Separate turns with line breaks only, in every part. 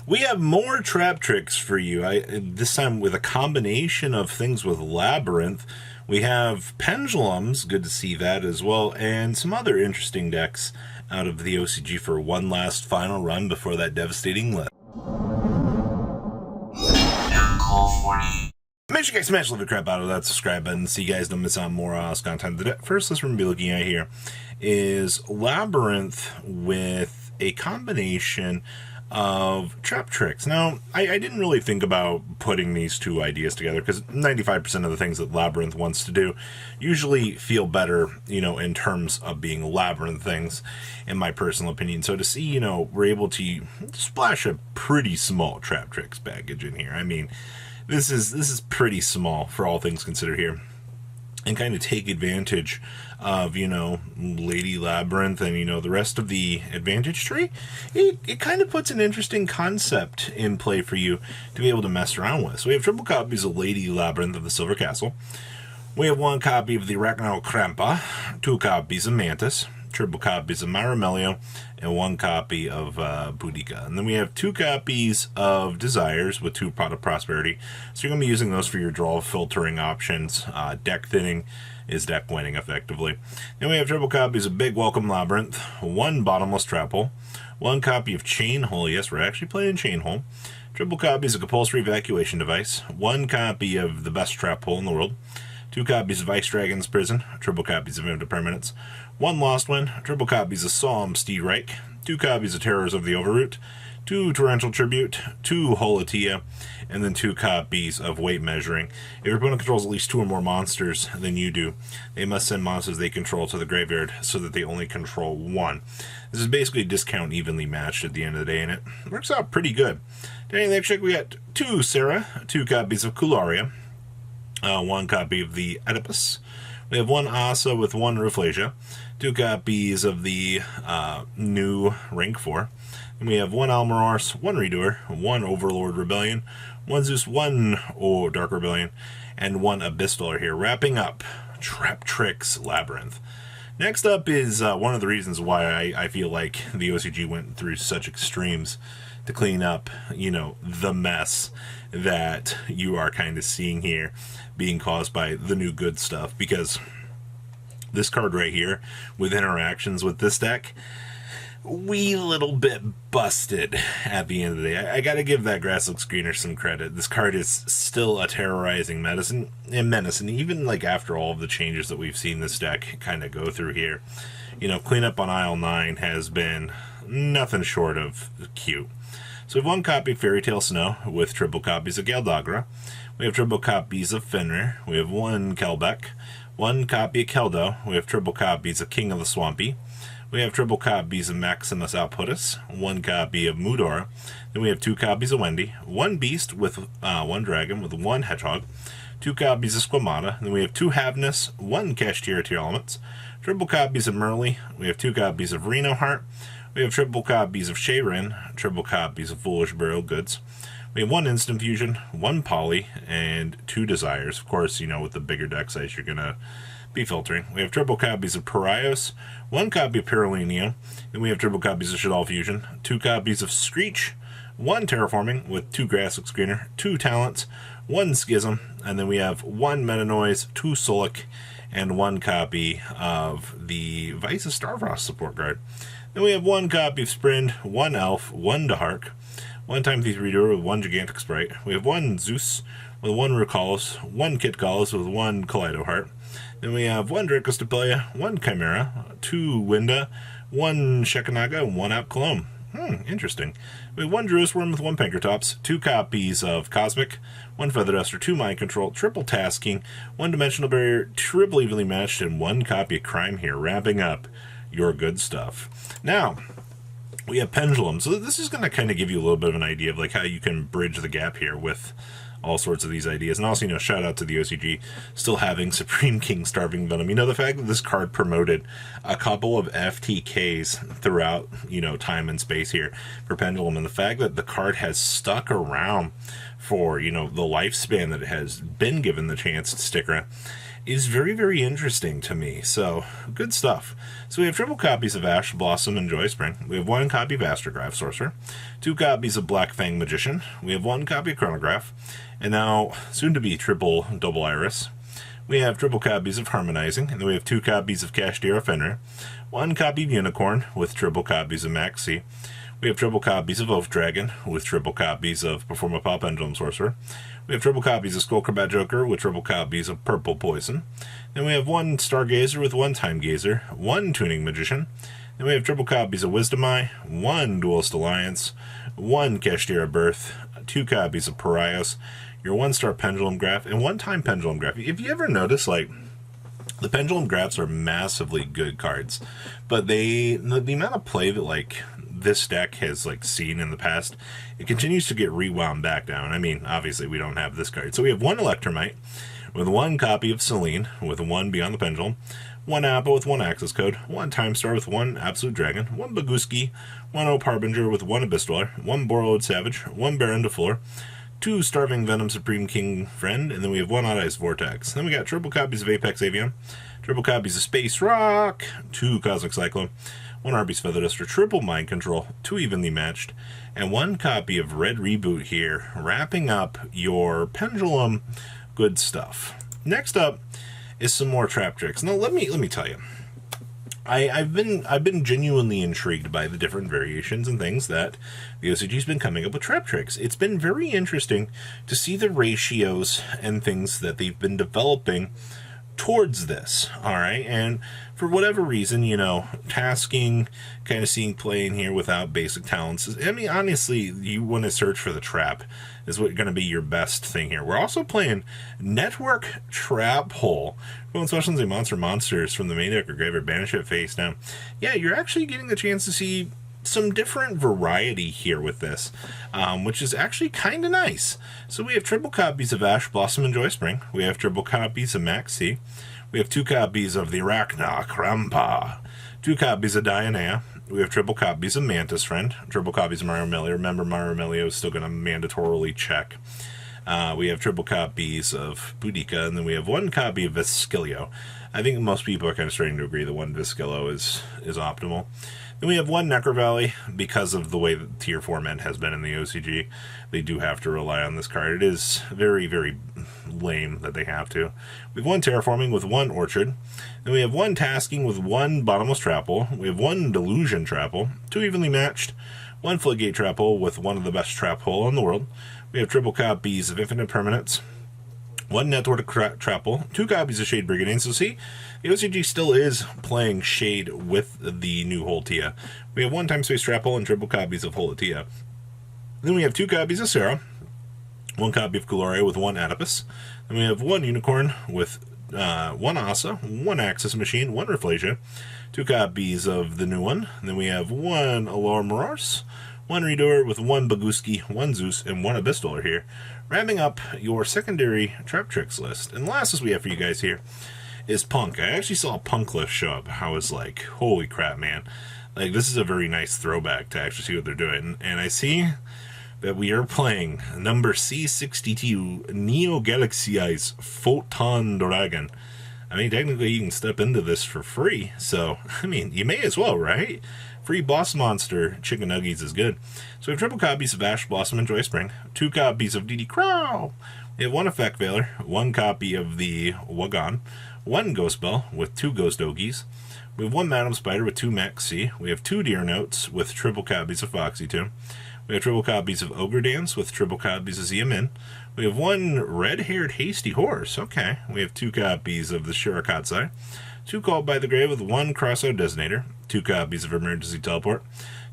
We have more trap tricks for you. This time with a combination of things with Labyrinth. We have Pendulums, good to see that as well, and some other interesting decks out of the OCG for one last final run before that devastating list. Make sure you guys smash the crap out of that subscribe button so you guys don't miss out on more awesome content. The first list we're going to be looking at here is Labyrinth with a combination of trap tricks. Now, I didn't really think about putting these two ideas together because 95% of the things that Labyrinth wants to do usually feel better, in terms of being Labyrinth things, in my personal opinion. So to see, we're able to splash a pretty small trap tricks package in here. I mean, this is pretty small for all things considered here, and kind of take advantage of, Lady Labyrinth and, the rest of the advantage tree. It kind of puts an interesting concept in play for you to be able to mess around with. So we have triple copies of Lady Labyrinth of the Silver Castle. We have one copy of the Arachno Krampa, two copies of Mantis, triple copies of Myramelio, and one copy of Boudica. And then we have two copies of Desires with two Pot of Prosperity. So you're going to be using those for your draw filtering options. Deck thinning is deck winning effectively. Then we have triple copies of Big Welcome Labyrinth, one Bottomless Trap Hole, one copy of Chain Hole. Yes, we're actually playing Chain Hole. Triple copies of Compulsory Evacuation Device, one copy of the Best Trap Hole in the World, two copies of Ice Dragon's Prison, triple copies of Infinite Permanence, one Lost One, triple copies of Psalm Steed Reich, two copies of Terrors of the Overroot, two Torrential Tribute, two Holatia, and then two copies of Weight Measuring. If your opponent controls at least two or more monsters than you do, they must send monsters they control to the graveyard so that they only control one. This is basically discount evenly matched at the end of the day, and it works out pretty good. Today, next check, we got two Sarah, two copies of Kularia, one copy of the Oedipus. We have one Asa with one Ruflasia, two copies of the new Rank 4. And we have one Almaros, one Redoer, one Overlord Rebellion, one Zeus, one Dark Rebellion, and one Abyssal here, wrapping up Trap Tricks Labyrinth. Next up is one of the reasons why I feel like the OCG went through such extremes to clean up, the mess that you are kind of seeing here being caused by the new good stuff, because this card right here with interactions with this deck, wee little bit busted at the end of the day. I gotta give that Grasslook Screener some credit. This card is still a terrorizing menace, and even like after all of the changes that we've seen this deck kind of go through here. Cleanup on aisle 9 has been nothing short of cute. So we have one copy of Fairy Tale Snow with triple copies of Galdagra. We have triple copies of Fenrir. We have one Kelbeck, one copy of Keldo. We have triple copies of King of the Swampy. We have triple copies of Maximus Outputus, one copy of Mudora. Then we have two copies of Wendy, one Beast with one Dragon with one Hedgehog, two copies of Squamata. Then we have two Havness, one Cashier Tier Elements, triple copies of Merly. We have two copies of Reno Heart. We have triple copies of Shayrin, triple copies of Foolish Burial Goods. We have one Instant Fusion, one Poly, and two Desires. Of course, with the bigger deck size, you're going to be filtering. We have triple copies of Parios, one copy of Paralineo, then we have triple copies of Shadal Fusion, two copies of Screech, one Terraforming with two Grasslook Screener, two Talents, one Schism, and then we have one Metanoise, two Solic, and one copy of the Vice of Starfrost support card. Then we have one copy of Sprind, one Elf, one Dahark, one Time-Thief Reader with one Gigantic Sprite. We have one Zeus with one Rukalos, one Kitgalos with one Kaleido Heart. Then we have one Dracostapelia, one Chimera, two Winda, one Shekanaga, and one App Cologne. Interesting. We have one Druisworm with one Pankratops, two copies of Cosmic, one Feather Duster, two Mind Control, triple Tasking, one Dimensional Barrier, triple Evenly Matched, and one copy of Crime here, wrapping up your good stuff. Now, we have Pendulum. So this is going to kind of give you a little bit of an idea of like how you can bridge the gap here with all sorts of these ideas. And also, shout out to the OCG still having Supreme King Starving Venom. The fact that this card promoted a couple of FTKs throughout, time and space here for Pendulum, and the fact that the card has stuck around for, the lifespan that it has been given the chance to stick around, is very, very interesting to me. So, good stuff. So we have triple copies of Ash, Blossom, and Joy Spring. We have 1 copy of Astrograph Sorcerer, 2 copies of Black Fang Magician. We have 1 copy of Chronograph, and now, soon to be triple Double Iris. We have triple copies of Harmonizing, and then we have 2 copies of Kashtira Fenrir, 1 copy of Unicorn with triple copies of Maxi. We have triple copies of Oath Dragon with triple copies of Performapal Pendulum Sorcerer. We have triple copies of Skullcrabat Joker with triple copies of Purple Poison. Then we have 1 Stargazer with 1 Time Gazer, 1 Tuning Magician. Then we have triple copies of Wisdom Eye, 1 Duelist Alliance, 1 Kashtira Birth, 2 copies of Pariahs, your 1-star Pendulum Graph, and 1 Time Pendulum Graph. If you ever notice, like, the Pendulum Graphs are massively good cards, but the amount of play that, like, this deck has, like, seen in the past, it continues to get rewound back down. I mean, obviously we don't have this card. So we have 1 Electromite with 1 copy of Selene with 1 Beyond the Pendulum, 1 Appa with 1 Access Code, 1 Time Star with 1 Absolute Dragon, 1 Baguski, 1 Ope Harbinger with 1 Abyss Dweller, 1 Borrowed Savage, 1 Baron de Fleur, 2 Starving Venom Supreme King Friend, and then we have 1 Odd Eyes Vortex. Then we got triple copies of Apex Avian, triple copies of Space Rock, 2 Cosmic Cyclone, 1 Arby's Feather Duster, triple Mind Control, 2 Evenly Matched, and 1 copy of Red Reboot here, wrapping up your Pendulum Good Stuff. Next up is some more trap tricks. Now let me tell you, I've been genuinely intrigued by the different variations and things that the OCG's been coming up with trap tricks. It's been very interesting to see the ratios and things that they've been developing towards this, alright? And for whatever reason, you know, tasking, kind of seeing play in here without basic talents. I mean, honestly, you want to search for the trap is what going to be your best thing here. We're also playing Network Trap Hole. Going specials and monsters from the main deck or graveyard, banish it face down. Yeah, you're actually getting a chance to see some different variety here with this, which is actually kind of nice. So we have triple copies of Ash, Blossom, and Joy Spring. We have triple copies of Maxi. We have 2 copies of the Arachna, Krampa. 2 copies of Diana. We have triple copies of Mantis Friend. Triple copies of Mario Melio. Remember, Mario Melio is still going to mandatorily check. We have triple copies of Boudica, and then we have 1 copy of Vesquilio. I think most people are kind of starting to agree that 1 Vesquilio is optimal. Then we have 1 Necro Valley. Because of the way that Tier 4 Mint has been in the OCG, they do have to rely on this card. It is very, very lame that they have to. We have 1 Terraforming with 1 Orchard. Then we have 1 Tasking with 1 Bottomless Trap Hole. We have 1 Delusion Trap Hole, 2 Evenly Matched, 1 Floodgate Trap Hole with 1 of the best Trap Hole in the world. We have triple copies of Infinite Permanence, 1 Network Trap Hole, 2 copies of Shade Brigade. So see, the OCG still is playing Shade with the new Holtia. We have 1 Time Space Trap Hole and triple copies of Holtia. Then we have 2 copies of Sarah, 1 copy of Gloria with 1 Adipus. Then we have 1 Unicorn with 1 Asa, 1 Axis Machine, 1 Reflasia, 2 copies of the new one. And then we have 1 Allure Morars, 1 Redoer with 1 Baguski, 1 Zeus, and 1 Abyss Dweller here, wrapping up your secondary trap tricks list. And the last we have for you guys here is Punk. I actually saw a Punk list show up. I was like, holy crap, man. Like, this is a very nice throwback to actually see what they're doing. And I see that we are playing number C62, Neo Galaxy Eyes Photon Dragon. I mean, technically you can step into this for free. So, I mean, you may as well, right? Free boss monster chicken nuggies is good. So we have triple copies of Ash, Blossom, and Joy Spring, 2 copies of DD Crow. We have 1 Effect Veiler, 1 copy of the Wagon, 1 Ghost Bell with 2 Ghost Ogies. We have 1 Madam Spider with 2 Maxi. We have 2 Deer Notes with triple copies of Foxy 2. We have triple copies of Ogre Dance with triple copies of Zia Min. We have 1 Red-Haired Hasty Horse. Okay. We have 2 copies of the Shirakatsai. 2 Called by the Grave with 1 Crossout Designator, 2 copies of Emergency Teleport,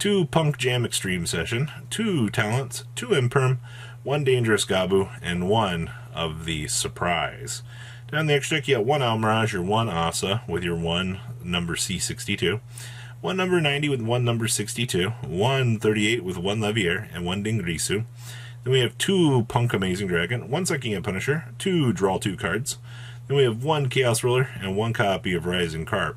2 Punk Jam Extreme Session, 2 Talents, 2 Imperm, 1 Dangerous Gabu, and 1 of the Surprise. Down the extra deck, you got 1 Almirage, your 1 Asa with your 1 number C62, 1 number 90 with 1 number 62, 1 38 with 1 Levier, and 1 Dingrisu. Then we have 2 Punk Amazing Dragon, 1 Sucking Head Punisher, 2 Draw 2 cards. Then we have 1 Chaos Ruler and 1 copy of Rising Carp.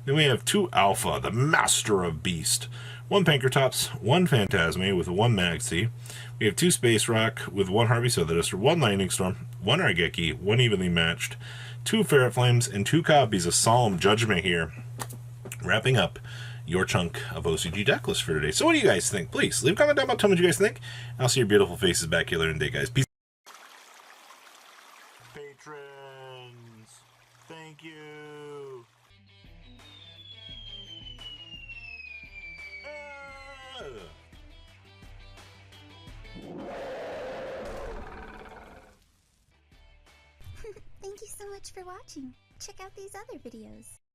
Then we have 2 Alpha, the Master of Beast, 1 Pankratops, 1 Phantasme with 1 Maxi. We have 2 Space Rock with 1 Harvey Southerduster, 1 Lightning Storm, 1 Argeki, 1 Evenly Matched, 2 Ferret Flames, and 2 copies of Solemn Judgment here. Wrapping up your chunk of OCG deck list for today. So what do you guys think? Please leave a comment down below. Tell me what you guys think. I'll see your beautiful faces back here later in the day, guys. Peace. Patrons, thank you.
Thank you so much for watching. Check out these other videos.